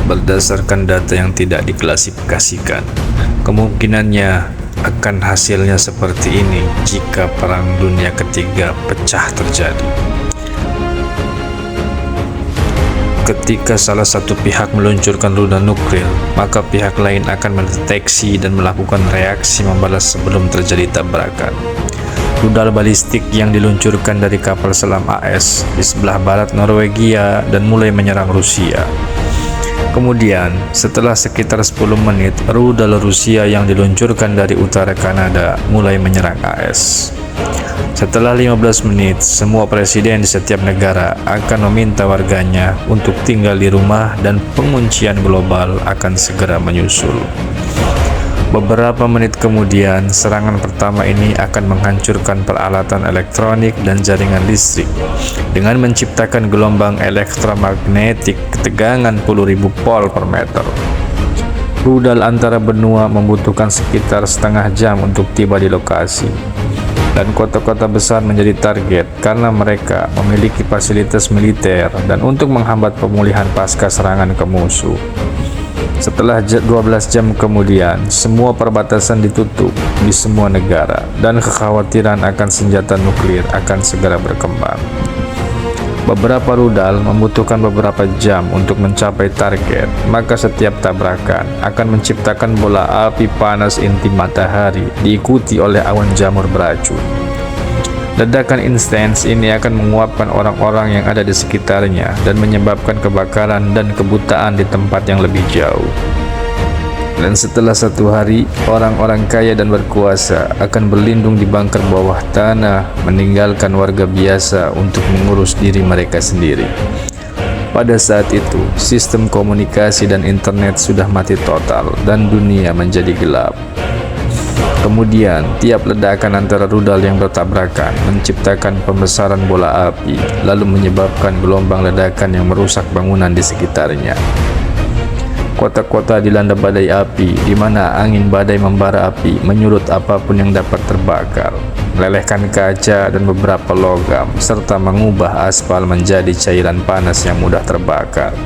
Berdasarkan data yang tidak diklasifikasikan, kemungkinannya akan hasilnya seperti ini jika Perang Dunia Ketiga pecah terjadi. Ketika salah satu pihak meluncurkan rudal nuklir, maka pihak lain akan mendeteksi dan melakukan reaksi membalas sebelum terjadi tabrakan. Rudal balistik yang diluncurkan dari kapal selam AS di sebelah barat Norwegia dan mulai menyerang Rusia. Kemudian, setelah sekitar 10 menit, rudal Rusia yang diluncurkan dari utara Kanada mulai menyerang AS. Setelah 15 menit, semua presiden di setiap negara akan meminta warganya untuk tinggal di rumah dan penguncian global akan segera menyusul. Beberapa menit kemudian, serangan pertama ini akan menghancurkan peralatan elektronik dan jaringan listrik dengan menciptakan gelombang elektromagnetik ketegangan 10.000 volt per meter. Rudal antara benua membutuhkan sekitar setengah jam untuk tiba di lokasi, dan kota-kota besar menjadi target karena mereka memiliki fasilitas militer dan untuk menghambat pemulihan pasca serangan ke musuh. Setelah 12 jam kemudian, semua perbatasan ditutup di semua negara dan kekhawatiran akan senjata nuklir akan segera berkembang. Beberapa rudal membutuhkan beberapa jam untuk mencapai target, maka setiap tabrakan akan menciptakan bola api panas inti matahari diikuti oleh awan jamur beracun. Ledakan intens ini akan menguapkan orang-orang yang ada di sekitarnya dan menyebabkan kebakaran dan kebutaan di tempat yang lebih jauh. Dan setelah 1 hari, orang-orang kaya dan berkuasa akan berlindung di bunker bawah tanah, meninggalkan warga biasa untuk mengurus diri mereka sendiri. Pada saat itu, sistem komunikasi dan internet sudah mati total dan dunia menjadi gelap. Kemudian, tiap ledakan antara rudal yang bertabrakan menciptakan pembesaran bola api, lalu menyebabkan gelombang ledakan yang merusak bangunan di sekitarnya. Kota-kota dilanda badai api, di mana angin badai membara api, menyulut apapun yang dapat terbakar, melelehkan kaca dan beberapa logam, serta mengubah aspal menjadi cairan panas yang mudah terbakar.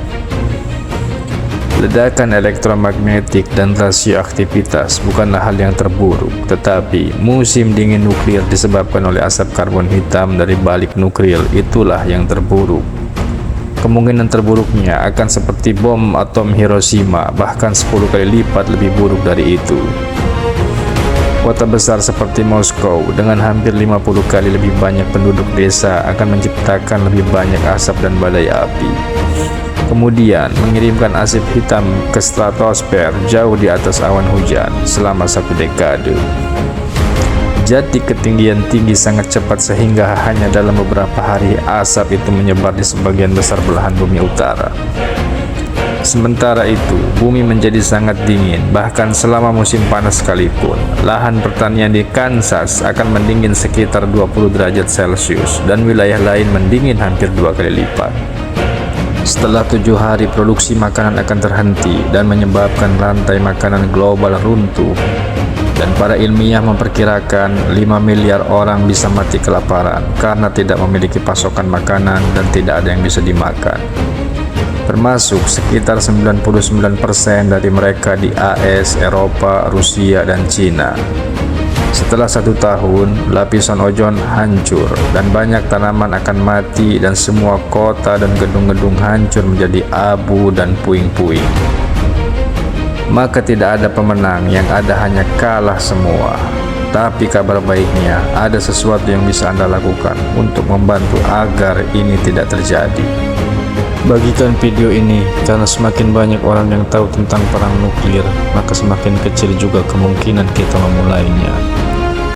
Ledakan elektromagnetik dan radioaktivitas bukanlah hal yang terburuk, tetapi musim dingin nuklir disebabkan oleh asap karbon hitam dari balik nuklir itulah yang terburuk. Kemungkinan terburuknya akan seperti bom atom Hiroshima, bahkan 10 kali lipat lebih buruk dari itu. Kota besar seperti Moskow dengan hampir 50 kali lebih banyak penduduk desa akan menciptakan lebih banyak asap dan badai api. Kemudian mengirimkan asap hitam ke stratosfer jauh di atas awan hujan selama 1 dekade. Jati ketinggian tinggi sangat cepat sehingga hanya dalam beberapa hari asap itu menyebar di sebagian besar belahan bumi utara. Sementara itu, bumi menjadi sangat dingin, bahkan selama musim panas sekalipun. Lahan pertanian di Kansas akan mendingin sekitar 20 derajat Celcius dan wilayah lain mendingin hampir 2 kali lipat. Setelah 7 hari, produksi makanan akan terhenti dan menyebabkan rantai makanan global runtuh. Dan para ilmiah memperkirakan 5 miliar orang bisa mati kelaparan karena tidak memiliki pasokan makanan dan tidak ada yang bisa dimakan. Termasuk sekitar 99% dari mereka di AS, Eropa, Rusia, dan Cina. Setelah 1 tahun, lapisan ozon hancur dan banyak tanaman akan mati dan semua kota dan gedung-gedung hancur menjadi abu dan puing-puing. Maka tidak ada pemenang, yang ada hanya kalah semua. Tapi kabar baiknya, ada sesuatu yang bisa Anda lakukan untuk membantu agar ini tidak terjadi. Bagikan video ini, karena semakin banyak orang yang tahu tentang perang nuklir, maka semakin kecil juga kemungkinan kita memulainya.